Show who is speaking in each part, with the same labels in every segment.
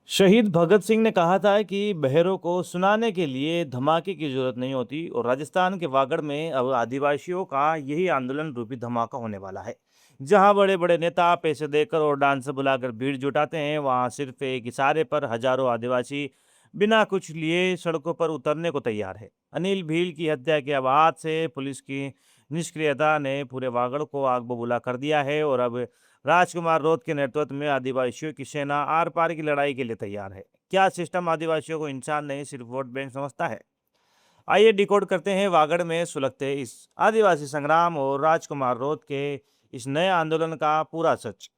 Speaker 1: शहीद भगत सिंह ने कहा था कि बहरों को सुनाने के लिए धमाके की जरूरत नहीं होती और राजस्थान के वागड़ में अब आदिवासियों का यही आंदोलन रूपी धमाका होने वाला है। जहां बड़े बड़े नेता पैसे देकर और डांस बुलाकर भीड़ जुटाते हैं, वहां सिर्फ एक इशारे पर हजारों आदिवासी बिना कुछ लिए सड़कों पर उतरने को तैयार है। अनिल भील की हत्या के बाद से पुलिस की निष्क्रियता ने पूरे वागड़ को आग बबूला कर दिया है और अब राजकुमार रोध के नेतृत्व में आदिवासियों की सेना आर पार की लड़ाई के लिए तैयार है। क्या सिस्टम आदिवासियों को इंसान नहीं सिर्फ वोट बैंक समझता है? आइए डिकोड करते हैं वागड़ में सुलगते इस आदिवासी संग्राम और राजकुमार रोध के इस नए आंदोलन का पूरा सच।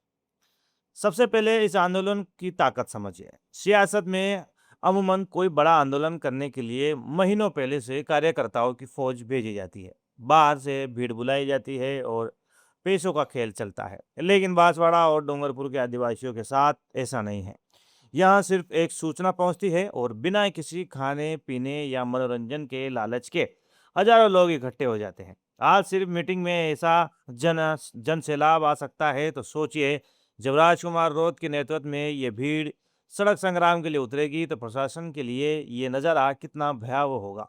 Speaker 1: सबसे पहले इस आंदोलन की ताकत समझिए। सियासत में अमूमन कोई बड़ा आंदोलन करने के लिए महीनों पहले से कार्यकर्ताओं की फौज भेजी जाती है, बाहर से भीड़ बुलाई जाती है और पैसों का खेल चलता है। लेकिन बांसवाड़ा और डूंगरपुर के आदिवासियों के साथ ऐसा नहीं है। यहाँ सिर्फ एक सूचना पहुंचती है और बिना किसी खाने पीने या मनोरंजन के लालच के हजारों लोग इकट्ठे हो जाते हैं। आज सिर्फ मीटिंग में ऐसा जन सैलाब आ सकता है, तो सोचिए जब राजकुमार रोध के नेतृत्व में ये भीड़ सड़क संग्राम के लिए उतरेगी तो प्रशासन के लिए ये नजारा कितना भयावह होगा।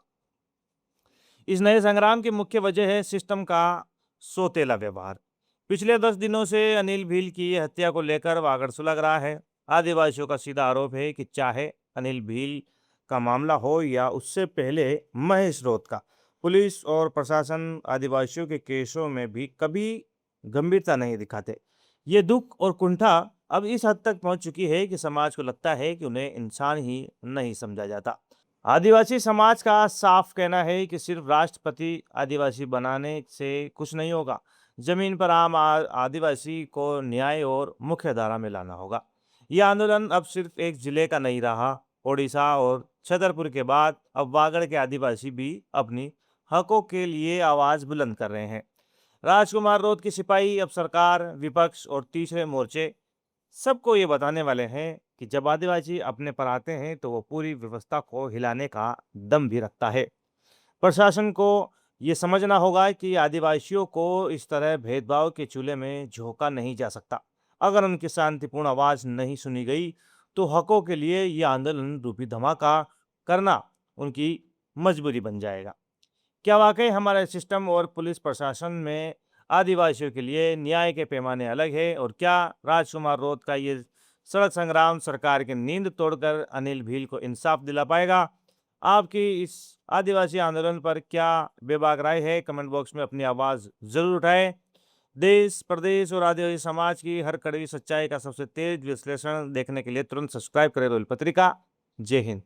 Speaker 1: इस नए संग्राम की मुख्य वजह है सिस्टम का सोतेला व्यवहार। पिछले 10 दिनों से अनिल भील की हत्या को लेकर वागड़ सुलग रहा है। आदिवासियों का सीधा आरोप है कि चाहे अनिल भील का मामला हो या उससे पहले महेश रौत का, पुलिस और प्रशासन आदिवासियों के केसों में भी कभी गंभीरता नहीं दिखाते। ये दुख और कुंठा अब इस हद तक पहुंच चुकी है कि समाज को लगता है कि उन्हें इंसान ही नहीं समझा जाता। आदिवासी समाज का साफ कहना है कि सिर्फ राष्ट्रपति आदिवासी बनाने से कुछ नहीं होगा। जमीन पर आम आदिवासी को न्याय और मुख्य धारा में लाना होगा। यह आंदोलन अब सिर्फ एक जिले का नहीं रहा। ओडिशा और छतरपुर के बाद अब वागड़ के आदिवासी भी अपनी हकों के लिए आवाज बुलंद कर रहे हैं। राजकुमार रोध की सिपाही अब सरकार, विपक्ष और तीसरे मोर्चे सबको ये बताने वाले हैं कि जब आदिवासी अपने पर आते हैं तो वो पूरी व्यवस्था को हिलाने का दम भी रखता है। प्रशासन को ये समझना होगा कि आदिवासियों को इस तरह भेदभाव के चूल्हे में झोंका नहीं जा सकता। अगर उनकी शांतिपूर्ण आवाज नहीं सुनी गई तो हकों के लिए ये आंदोलन रूपी धमाका करना उनकी मजबूरी बन जाएगा। क्या वाकई हमारे सिस्टम और पुलिस प्रशासन में आदिवासियों के लिए न्याय के पैमाने अलग है? और क्या राजकुमार रोध का ये सड़क संग्राम सरकार की नींद तोड़कर अनिल भील को इंसाफ दिला पाएगा? आपकी इस आदिवासी आंदोलन पर क्या बेबाक राय है? कमेंट बॉक्स में अपनी आवाज जरूर उठाएं। देश, प्रदेश और आदिवासी समाज की हर कड़वी सच्चाई का सबसे तेज विश्लेषण देखने के लिए तुरंत सब्सक्राइब करें रोल पत्रिका। जय हिंद।